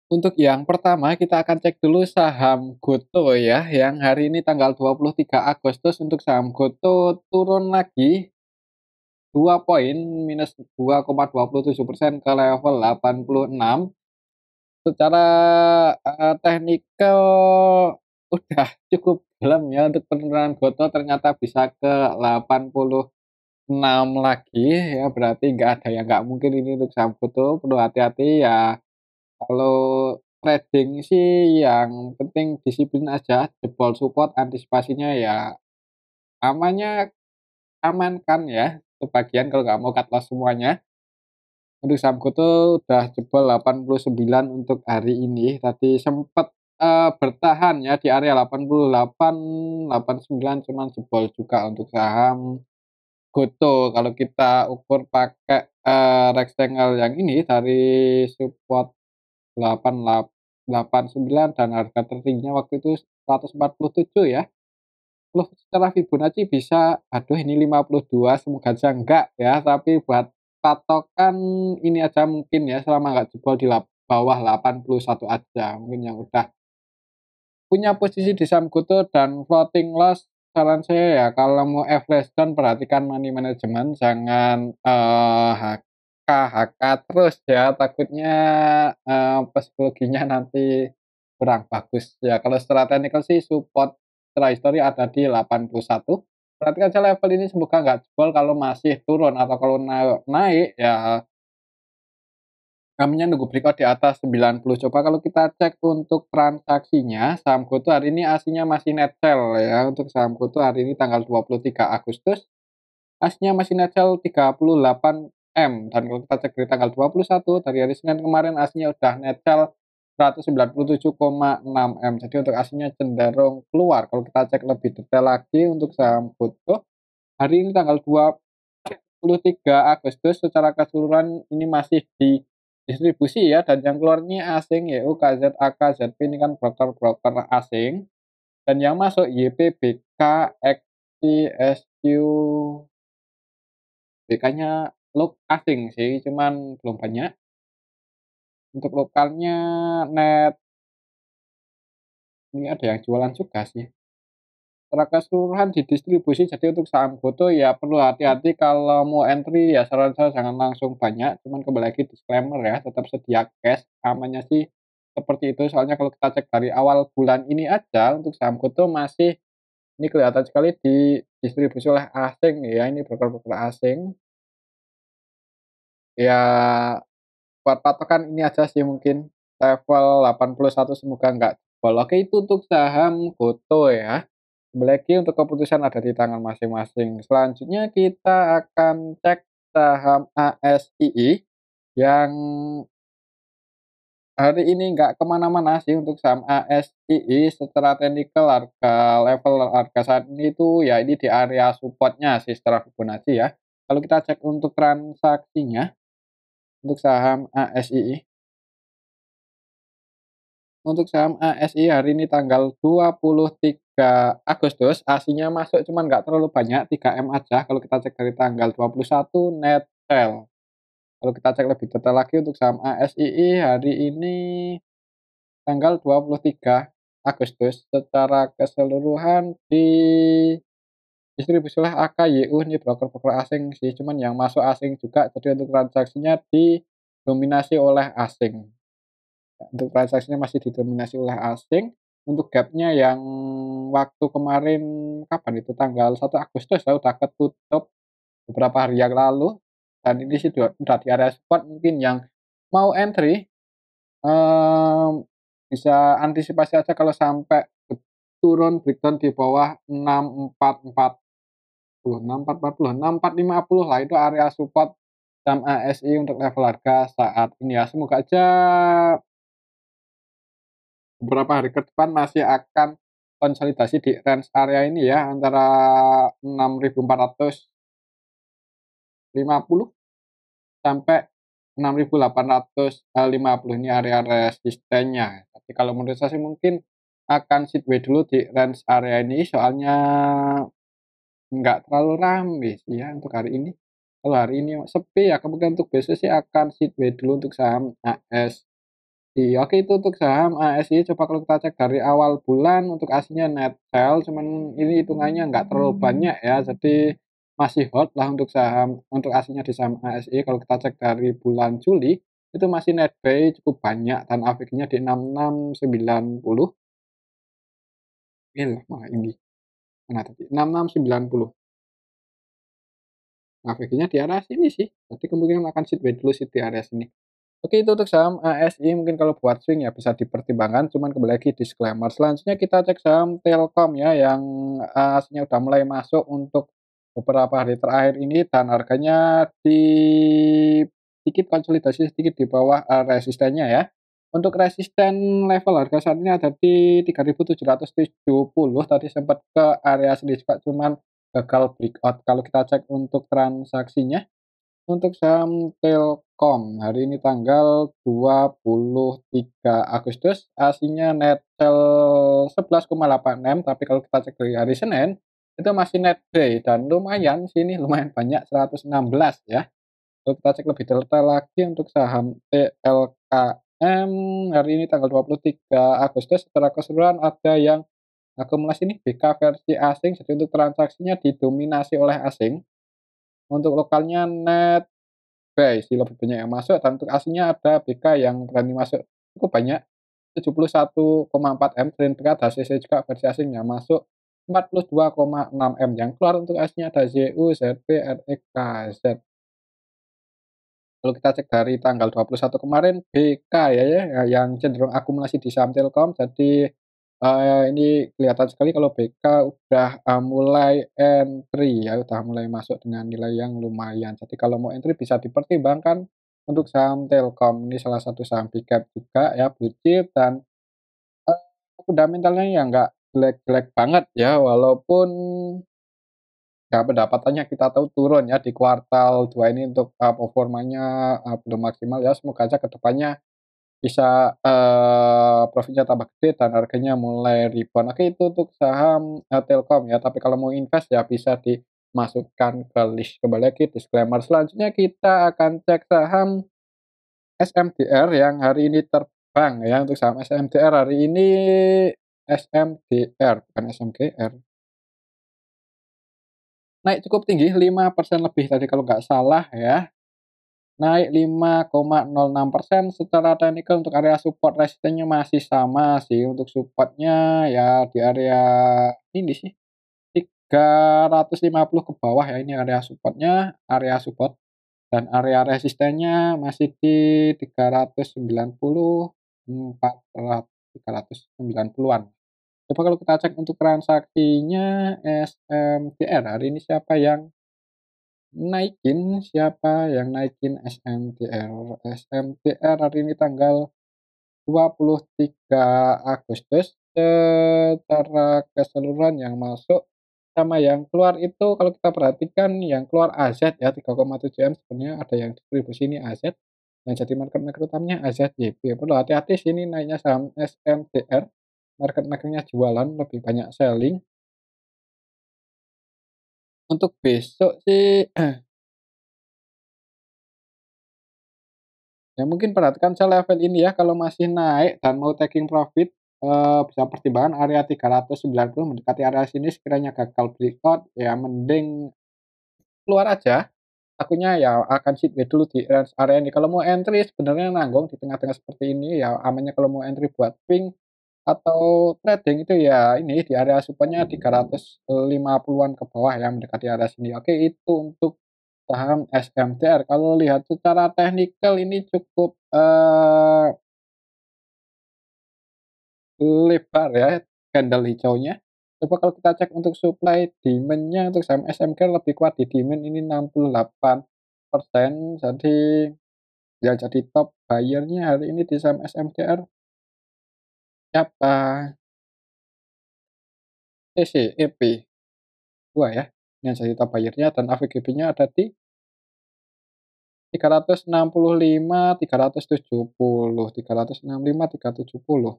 Untuk yang pertama kita akan cek dulu saham Gotoh ya, yang hari ini tanggal 23 Agustus untuk saham Gotoh turun lagi 2 poin, minus 2,27% ke level 86. Secara, teknikal udah cukup dalam ya untuk penurunan Gotoh ternyata bisa ke 86 lagi ya, berarti nggak ada yang nggak mungkin ini untuk saham Gotoh, perlu hati-hati ya. Kalau trading sih yang penting disiplin aja, jebol support antisipasinya ya amannya amankan ya, sebagian kalau nggak mau cut loss semuanya. Untuk saham GoTo udah jebol 89 untuk hari ini, tadi sempet, bertahan ya di area 88, 89 cuman jebol juga untuk saham GoTo. Kalau kita ukur pakai, rectangle yang ini dari support 89 dan harga tertingginya waktu itu 147 ya. Loh, secara Fibonacci bisa, aduh ini 52 semoga aja enggak ya, tapi buat patokan ini aja mungkin ya, selama nggak jebol di bawah 81 aja, mungkin yang udah punya posisi di saham GoTo dan floating loss, saran saya ya kalau mau average down perhatikan money management, jangan, HK terus ya, takutnya, psikologinya nanti kurang bagus ya. Kalau secara teknikal sih support secara histori ada di 81. Perhatikan aja level ini semoga nggak jebol, kalau masih turun atau kalau naik ya kaminya nunggu breakout di atas 90. Coba kalau kita cek untuk transaksinya, saham GoTo hari ini aslinya masih net sell ya. Untuk saham GoTo hari ini tanggal 23 Agustus, aslinya masih net sell 38 M. Dan kalau kita cek dari tanggal 21 dari hari Senin kemarin aslinya udah net sell 197,6 M. Jadi untuk aslinya cenderung keluar. Kalau kita cek lebih detail lagi untuk saham GoTo, hari ini tanggal 23 Agustus secara keseluruhan ini masih di distribusi ya, dan yang keluar ini asing yaitu KZAK, ZP ini kan broker-broker asing, dan yang masuk YPBK, XI, SQ, BK-nya asing sih, cuman belum banyak. Untuk lokalnya net ini ada yang jualan juga sih. Secara keseluruhan didistribusi, jadi untuk saham GoTo ya perlu hati-hati kalau mau entry ya saran saya jangan langsung banyak, cuman kembali lagi disclaimer ya, tetap sedia cash, amannya sih seperti itu. Soalnya kalau kita cek dari awal bulan ini aja untuk saham GoTo masih ini kelihatan sekali didistribusi oleh asing ya, ini broker-broker asing. Ya buat patokan ini aja sih mungkin level 81 semoga nggak jebol. Oke itu untuk saham GoTo ya. Kembali lagi untuk keputusan ada di tangan masing-masing. Selanjutnya kita akan cek saham ASII yang hari ini nggak kemana-mana sih untuk saham ASII. Secara teknikal harga level harga saat ini tuh ya ini di area supportnya sih secara Fibonacci ya. Kalau kita cek untuk transaksinya untuk saham ASII. Untuk saham ASI hari ini tanggal 23 Agustus, aslinya masuk cuman nggak terlalu banyak, 3 M aja kalau kita cek dari tanggal 21 net sell. Kalau kita cek lebih detail lagi untuk saham ASII hari ini tanggal 23 Agustus, secara keseluruhan didistribusi oleh AKYU, ini broker-broker asing sih, cuman yang masuk asing juga, jadi untuk transaksinya didominasi oleh asing. Untuk transaksinya masih didominasi oleh asing. Untuk gapnya yang waktu kemarin kapan itu tanggal 1 Agustus ya udah ketutup beberapa hari yang lalu, dan ini sih udah di area support, mungkin yang mau entry, bisa antisipasi aja kalau sampai turun breakdown di bawah 6440, 6440, 6450 lah itu area support saham ASI untuk level harga saat ini ya. Semoga aja beberapa hari ke depan masih akan konsolidasi di range area ini ya, antara 6.450 sampai 6.850 ini area resistennya. Tapi kalau menurut saya sih mungkin akan sideway dulu di range area ini, soalnya nggak terlalu rame sih ya untuk hari ini. Kalau hari ini sepi ya, kemungkinan untuk besok sih akan sideway dulu untuk saham ASI. ASI. Oke, itu untuk saham ASI coba kalau kita cek dari awal bulan untuk ASI-nya net sell, cuman ini hitungannya nggak terlalu banyak ya, jadi masih hold lah untuk saham untuk ASI-nya di saham ASI. Kalau kita cek dari bulan Juli, itu masih net buy cukup banyak dan AVG-nya di 6690. Ini loh, ini, mana tadi? 6690. AVG-nya di area sini sih, jadi kemungkinan akan sideways dulu sih di area sini. Oke, itu untuk saham ASI mungkin kalau buat swing ya bisa dipertimbangkan, cuman kembali lagi disclaimer. Selanjutnya kita cek saham Telkom ya yang aslinya udah mulai masuk untuk beberapa hari terakhir ini dan harganya sedikit konsolidasi sedikit di bawah resistennya ya. Untuk resisten level harga saat ini ada di 3.770, tadi sempat ke area sini juga cuman gagal breakout. Kalau kita cek untuk transaksinya untuk saham Telkom, hari ini tanggal 23 Agustus, aslinya net sell 11,86, tapi kalau kita cek dari hari Senin, itu masih net buy dan lumayan sini lumayan banyak 116 ya. Kalau kita cek lebih detail lagi untuk saham TLKM, hari ini tanggal 23 Agustus, secara keseluruhan ada yang akumulasi ini BK versi asing, jadi untuk transaksinya didominasi oleh asing. Untuk lokalnya net buy sih lebih banyak yang masuk dan untuk aslinya ada BK yang berani masuk cukup banyak 71,4 M, dan berat HCC juga versi asing yang masuk 42,6 M, yang keluar untuk aslinya ada ZU, ZP, REK, Z. Kalau kita cek dari tanggal 21 kemarin BK ya yang cenderung akumulasi di saham Telkom, jadi ini kelihatan sekali kalau BK udah mulai entry ya, udah mulai masuk dengan nilai yang lumayan. Jadi kalau mau entry bisa dipertimbangkan untuk saham Telkom, ini salah satu saham big cap juga ya, blue chip dan eee, fundamentalnya ya nggak jelek-jelek banget ya, walaupun ya pendapatannya kita tahu turun ya di kuartal 2 ini untuk performanya belum maksimal ya, semoga aja ke depannya bisa profitnya tambah gede dan harganya mulai rebound. Oke, itu untuk saham Telkom ya, tapi kalau mau invest ya bisa dimasukkan ke list. Kembali lagi disclaimer. Selanjutnya kita akan cek saham SMDR yang hari ini terbang ya. Untuk saham SMDR hari ini SMDR bukan SMGR, naik cukup tinggi 5% lebih tadi kalau nggak salah ya. Naik 5,06%. Secara teknikal untuk area support resistennya masih sama sih, untuk supportnya ya di area ini sih, 350 ke bawah ya, ini area supportnya, area support, dan area resistennya masih di 390, 390-an. Coba kalau kita cek untuk transaksinya SMDR, hari ini siapa yang naikin SMDR? SMDR hari ini tanggal 23 Agustus, secara keseluruhan yang masuk sama yang keluar itu kalau kita perhatikan yang keluar AZ ya 3,7 M, sebenarnya ada yang distribusi ini AZ, yang jadi market maker utamanya AZYP. Perlu hati-hati sini naiknya saham SMDR, market maker-nya jualan, lebih banyak selling. Untuk besok sih ya mungkin perhatikan saja level ini ya, kalau masih naik dan mau taking profit, bisa pertimbangan area 390 mendekati area sini, sekiranya gagal breakout ya mending keluar aja, takutnya ya akan sideways dulu di range area ini. Kalau mau entry sebenarnya nanggung di tengah-tengah seperti ini ya, amannya kalau mau entry buat swing atau trading itu ya ini di area support-nya 350-an ke bawah ya mendekati area sini. Oke, itu untuk saham SMTR. Kalau lihat secara teknikal ini cukup lebar ya candle hijaunya. Coba kalau kita cek untuk supply demand-nya untuk saham SMK lebih kuat di demand ini 68%. Jadi yang jadi top buyer-nya hari ini di saham SMDR siapa? TCEP 2 ya, yang jadi top buyer-nya dan AVGB-nya ada di 365, 370, 365, 370.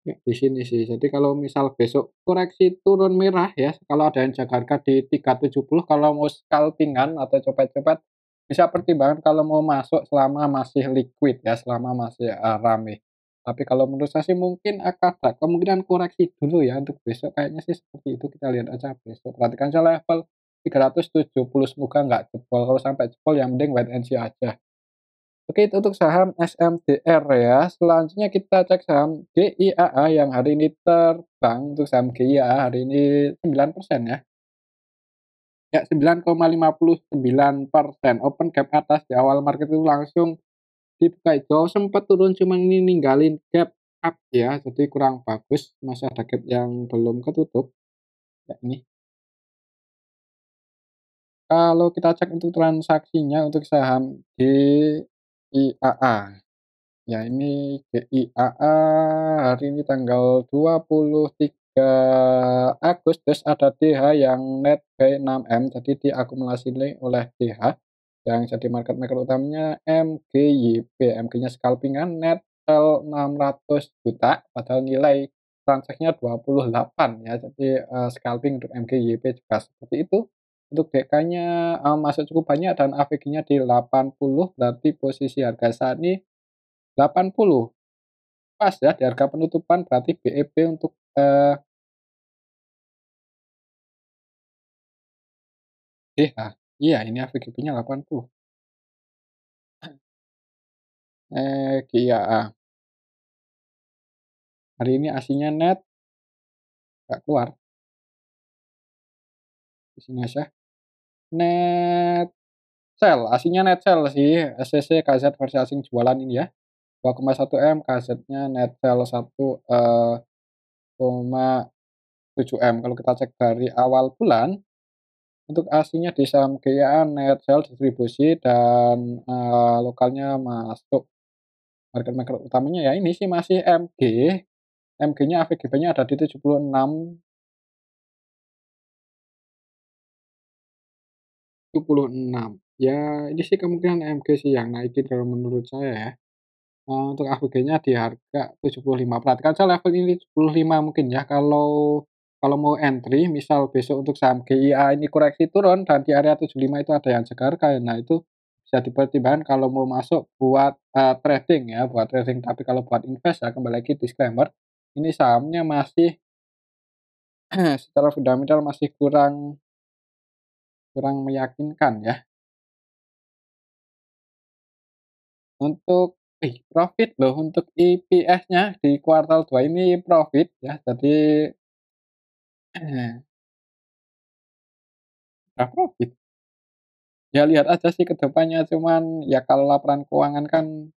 Ya, di sini sih. Jadi kalau misal besok koreksi turun merah ya, kalau ada yang jaga harga di 370, kalau mau scalping-an atau copet-copet Bisa pertimbangan kalau mau masuk selama masih liquid ya, selama masih, rame. Tapi kalau menurut saya sih mungkin akan ada kemungkinan koreksi dulu ya untuk besok kayaknya sih seperti itu, kita lihat aja besok. Perhatikan aja level 370 semoga nggak jebol, kalau sampai jebol yang penting wait and see aja. Oke itu untuk saham SMDR ya, selanjutnya kita cek saham GIAA yang hari ini terbang, untuk saham GIAA hari ini 9% ya. Ya 9,59%, open gap atas di awal market itu langsung dibuka hijau, sempat turun cuman ini ninggalin gap up ya, jadi kurang bagus, masih ada gap yang belum ketutup, ya ini. Kalau kita cek untuk transaksinya untuk saham GIAA, ya ini GIAA hari ini tanggal 23 Agustus ada DH yang net buy 6M, jadi diakumulasi oleh DH. Yang jadi market maker utamanya MGYP, MG-nya scalping-an net sell 600 juta, padahal nilai transaksinya 28 ya, jadi, scalping untuk MGYP juga seperti itu. Untuk DK-nya, masuk cukup banyak dan AVG-nya di 80, berarti posisi harga saat ini 80, pas ya di harga penutupan, berarti BEP untuk, DH. Iya, ini AVGB-nya 80. Iya, hari ini aslinya net nggak keluar, di sini aja. Net sell, aslinya net sell sih, SCC KZ versi asing jualan ini ya, 2,1 M, KZ-nya net sell 1,7 M. Kalau kita cek dari awal bulan, untuk aslinya di saham GIA net sell distribusi dan, lokalnya masuk. Market maker utamanya ya ini sih masih MG, MG-nya AVGB-nya ada di 76, 76. Ya ini sih kemungkinan MG sih yang naikin kalau menurut saya ya. Untuk AVG-nya di harga 75, perhatikan saya level ini 75 mungkin ya, kalau mau entry misal besok untuk saham GIA ini koreksi turun dan di area 75 itu ada yang segar kayak, nah itu bisa dipertimbangkan kalau mau masuk buat, trading ya, buat trading. Tapi kalau buat invest ya kembali lagi disclaimer, ini sahamnya masih secara fundamental masih kurang kurang meyakinkan ya. Untuk profit loh, untuk EPS-nya di kuartal 2 ini profit ya, jadi udah profit. Ya lihat aja sih ke depannya, cuman ya kalau laporan keuangan kan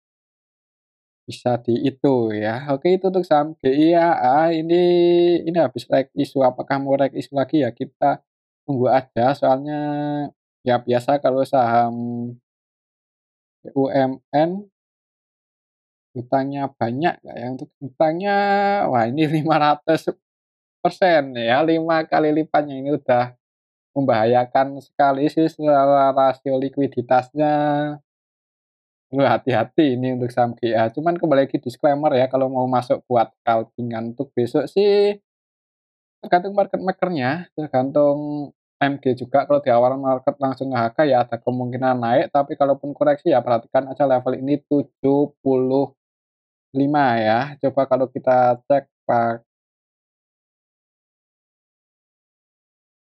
bisa di itu ya. Oke itu untuk saham GIAA ini habis rek isu, apakah mau rek isu lagi ya kita tunggu aja, soalnya ya biasa kalau saham BUMN hutangnya banyak nggak ya, untuk hutangnya wah ini 500% ya, 5 kali lipatnya, ini udah membahayakan sekali sih secara rasio likuiditasnya. Hati-hati ini untuk saham GA, cuman kembali lagi disclaimer ya, kalau mau masuk buat scalping-an untuk besok sih tergantung market maker-nya, tergantung MG juga, kalau di awal market langsung nge-HK ya ada kemungkinan naik, tapi kalaupun koreksi ya perhatikan aja level ini 75 ya. Coba kalau kita cek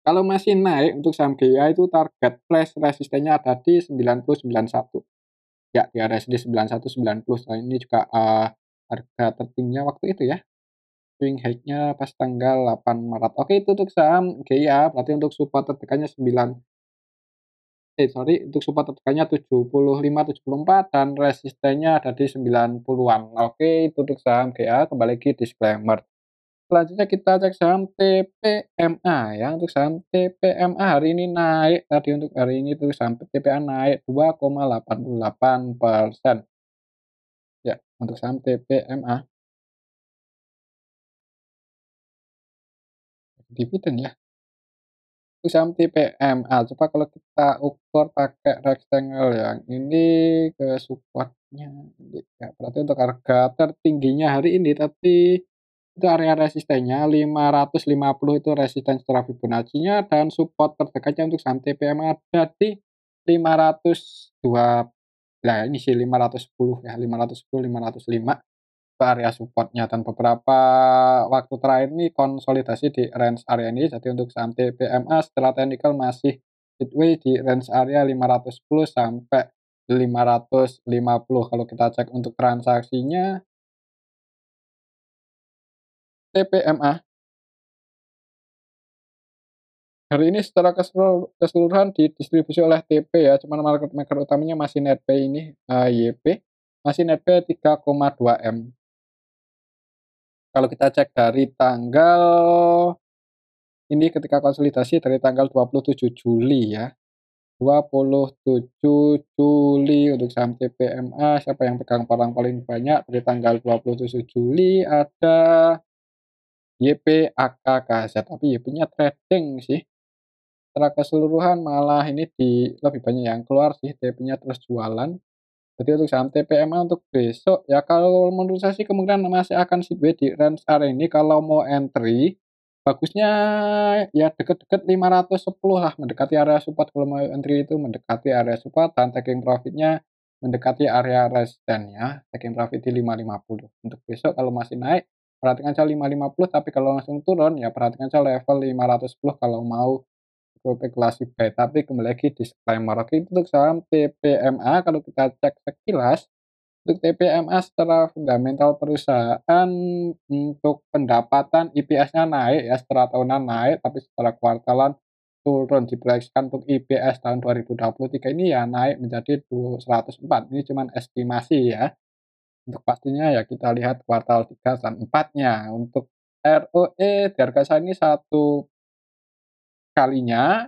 kalau masih naik untuk saham GIA itu target flash resistennya ada di 90,91. Ya, di area SD 91,90. Nah, ini juga, harga tertingginya waktu itu ya, swing high-nya pas tanggal 8 Maret. Oke, itu untuk saham GIA, berarti untuk support terdekatnya sorry, untuk support terdekatnya 75, 74 dan resistennya ada di 90-an. Oke, itu untuk saham GIA, kembali lagi disclaimer. Selanjutnya kita cek saham TPMA ya, untuk saham TPMA hari ini naik, tadi untuk hari ini tuh saham TPA naik 2,88%. Ya, untuk saham TPMA, dividen ya. Untuk saham TPMA, coba kalau kita ukur pakai rectangle yang ini ke supportnya, ya berarti untuk harga tertingginya hari ini, tapi itu area resistennya 550 itu resisten secara Fibonacci-nya dan support terdekatnya untuk saham TPMA ada di 502, nah ini sih 510 ya, 510, 505 ke area support-nya dan beberapa waktu terakhir ini konsolidasi di range area ini. Jadi untuk saham TPMA secara teknikal masih sideway di range area 510 sampai 550. Kalau kita cek untuk transaksinya TPMA hari ini secara keseluruhan didistribusi oleh TP ya, cuman market maker utamanya masih Netpay ini, YP, masih Netpay 3,2 M. Kalau kita cek dari tanggal ini ketika konsolidasi dari tanggal 27 Juli ya, 27 Juli untuk saham TPMA, siapa yang pegang barang paling banyak dari tanggal 27 Juli ada YP AKKZ, tapi YP-nya trading sih. Secara keseluruhan malah ini lebih banyak yang keluar sih, TP-nya terus jualan. Jadi untuk saham TPMA untuk besok ya kalau menurut saya sih kemungkinan masih akan sideways di range area ini kalau mau entry, bagusnya ya deket-deket 510 lah, mendekati area support kalau mau entry itu mendekati area support dan taking profit-nya mendekati area resistance ya, taking profit di 550. Untuk besok kalau masih naik, perhatikan aja 550 tapi kalau langsung turun ya perhatikan aja level 510 kalau mau spekulasi buy, tapi kembali lagi disclaimer. Oke, itu untuk saham TPMA kalau kita cek sekilas, untuk TPMA secara fundamental perusahaan untuk pendapatan EPS-nya naik ya, secara tahunan naik, tapi secara kuartalan turun. Diproyeksikan untuk EPS tahun 2023 ini ya naik menjadi 104. Ini cuman estimasi ya. Untuk pastinya ya kita lihat kuartal 3 dan 4-nya. Untuk ROE di harga saat ini satu kalinya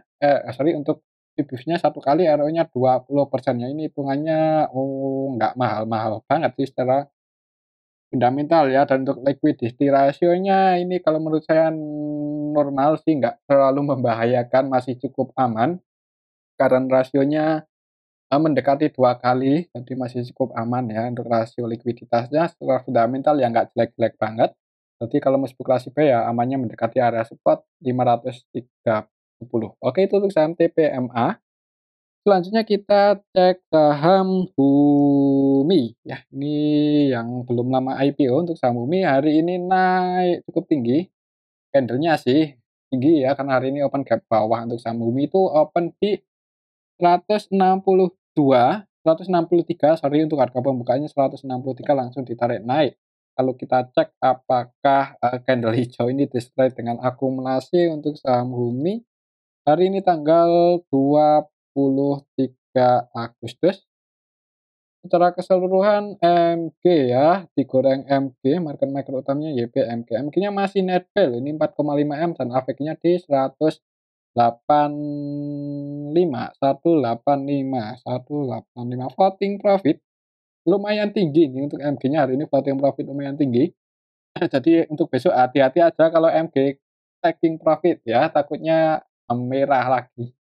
sorry untuk EBIT-nya 1 kali, ROE-nya 20%, ya ini hitungannya, nggak mahal-mahal banget sih secara fundamental ya, dan untuk liquidity ratio-nya ini kalau menurut saya normal sih, nggak terlalu membahayakan, masih cukup aman. Current rasionya, mendekati 2 kali, jadi masih cukup aman ya untuk rasio likuiditasnya. Secara fundamental ya nggak jelek-jelek banget. Jadi kalau mau spekulasi buy ya amannya mendekati area support 530. Oke, itu untuk saham TPMA. Selanjutnya kita cek saham Bumi ya, ini yang belum lama IPO. Untuk saham Bumi hari ini naik cukup tinggi, candle-nya sih tinggi ya karena hari ini open gap bawah. Untuk saham Bumi itu open di 162, 163, sorry, untuk harga pembukaannya 163 langsung ditarik naik. Kalau kita cek apakah, candle hijau ini disertai dengan akumulasi untuk saham Bumi, hari ini tanggal 23 Agustus, secara keseluruhan MG ya, digoreng MG, market maker utamanya YP MG. MG-nya masih net fail, ini 4,5 M dan AVK-nya di 185, 185, floating profit lumayan tinggi ini untuk MG-nya hari ini, floating profit lumayan tinggi. Jadi untuk besok hati-hati aja kalau MG taking profit ya, takutnya merah lagi.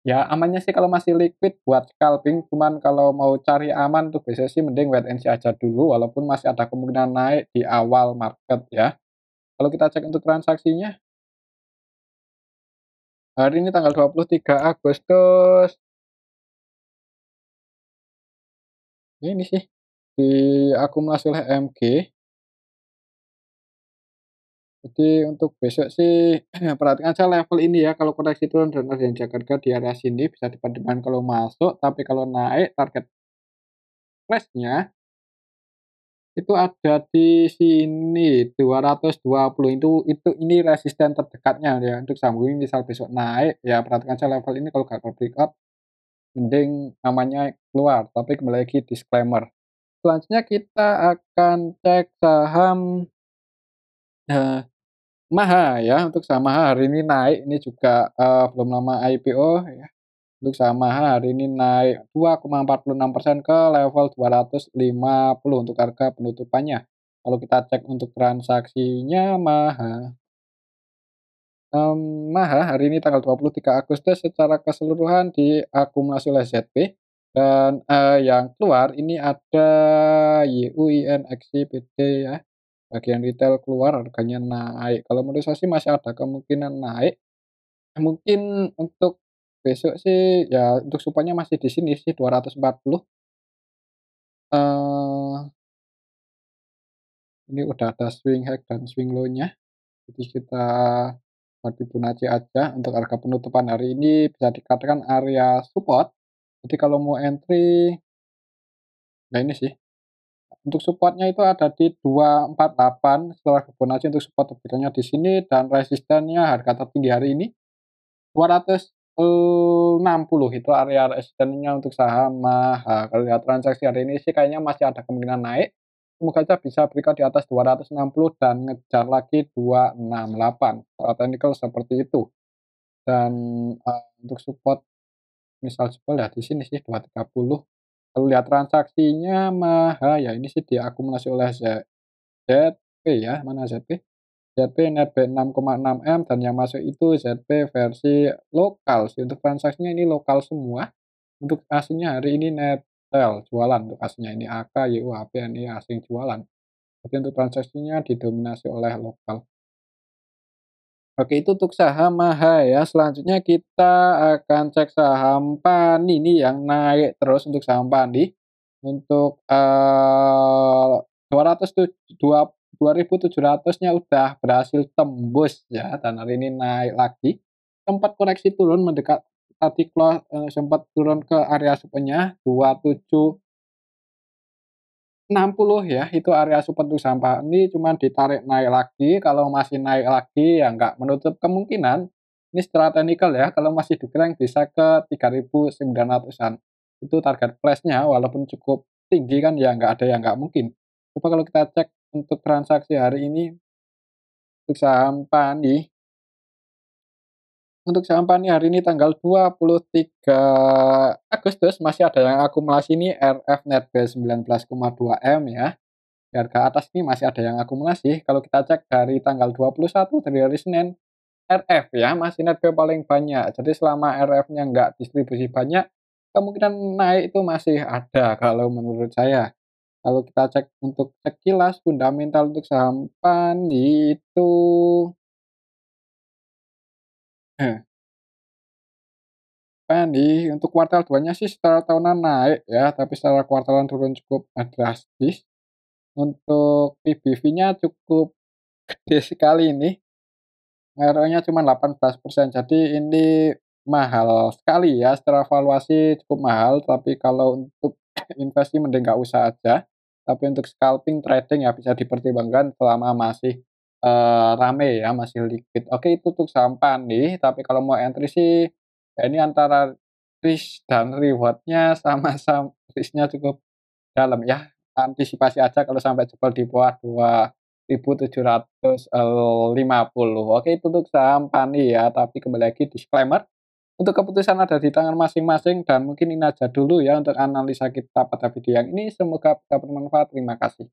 Ya amannya sih kalau masih liquid buat scalping, cuman kalau mau cari aman tuh biasanya sih mending wait and see aja dulu walaupun masih ada kemungkinan naik di awal market ya. Kalau kita cek untuk transaksinya, hari ini tanggal 23 Agustus, ini sih diakumulasi oleh MG. Jadi untuk besok sih perhatikan aja level ini ya, kalau koreksi turun dan ada yang jaga harga di area sini bisa dipertimbangkan kalau masuk, tapi kalau naik target price-nya itu ada di sini 220, itu ini resisten terdekatnya ya untuk sambung misal besok naik ya perhatikan aja level ini kalau gagal breakout mending namanya keluar, tapi kembali lagi disclaimer. Selanjutnya kita akan cek saham, eee, Maha ya. Untuk saham Maha hari ini naik, ini juga, belum lama IPO ya. Untuk saham Maha hari ini naik 2,46% ke level 250 untuk harga penutupannya. Kalau kita cek untuk transaksinya Maha hari ini tanggal 23 Agustus secara keseluruhan diakumulasi oleh ZP dan, yang keluar ini ada YUIN XYPT ya. Bagian retail keluar harganya naik. Kalau menurut saya sih masih ada kemungkinan naik. Mungkin untuk besok sih ya untuk supportnya masih di sini sih 240. Eee, ini udah ada swing high dan swing low-nya. Jadi kita buat Fibonacci aja untuk harga penutupan hari ini bisa dikatakan area support. Jadi kalau mau entry, nah ini sih, untuk supportnya itu ada di 248 setelah Fibonacci untuk support terbentuknya di sini dan resistennya harga tertinggi hari ini 260 itu area resistennya untuk saham MAHA. Kalau lihat transaksi hari ini sih kayaknya masih ada kemungkinan naik. Semoga aja bisa breakout di atas 260 dan ngejar lagi 268. Secara teknikal seperti itu. Dan untuk support misal jebol ya di sini sih 230. Kalau lihat transaksinya MAHA ya ini sih diakumulasi oleh ZP ya, mana ZP? ZP netback 6,6 M dan yang masuk itu ZP versi lokal sih. Untuk transaksinya ini lokal semua. Untuk asingnya hari ini Netel jualan untuk asingnya ini AK, YU, HP, NI asing jualan. Jadi untuk transaksinya didominasi oleh lokal. Oke, itu untuk saham MAHA ya. Selanjutnya kita akan cek saham PANI ini yang naik terus untuk saham PANI. Untuk 2.700-nya udah berhasil tembus ya dan hari ini naik lagi. Sempat koreksi turun mendekat tadi sempat turun ke area support-nya 60 ya, itu area support untuk sampah ini cuman ditarik naik lagi, kalau masih naik lagi ya nggak menutup kemungkinan, ini secara teknikal ya, kalau masih digereng bisa ke 3.900-an. Itu target flashnya walaupun cukup tinggi kan ya nggak ada yang nggak mungkin. Coba kalau kita cek untuk transaksi hari ini, untuk saham PANI, untuk saham PANI hari ini tanggal 23 Agustus masih ada yang akumulasi ini RF Netback 19,2 M ya. Di harga atas ini masih ada yang akumulasi. Kalau kita cek dari tanggal 21 dari hari Senin, RF ya, masih netback paling banyak. Jadi selama RF-nya nggak distribusi banyak, kemungkinan naik itu masih ada kalau menurut saya. Kalau kita cek untuk sekilas fundamental untuk saham PANI itu eh, PANI untuk kuartal 2-nya sih secara tahunan naik ya, tapi secara kuartalan turun cukup drastis. Untuk PBV-nya cukup gede sekali ini. ROE-nya cuma 18%, jadi ini mahal sekali ya, secara valuasi cukup mahal, tapi kalau untuk investasi mending nggak usah aja. Tapi untuk scalping, trading ya bisa dipertimbangkan selama masih, rame ya, masih liquid. Oke itu untuk saham nih, tapi kalau mau entry sih, ya ini antara risk dan reward-nya sama-sama risk-nya cukup dalam ya, antisipasi aja kalau sampai jebol di bawah 2.750. Oke itu untuk saham PANI ya, tapi kembali lagi disclaimer, untuk keputusan ada di tangan masing-masing dan mungkin ini aja dulu ya untuk analisa kita pada video yang ini, semoga bisa bermanfaat. Terima kasih.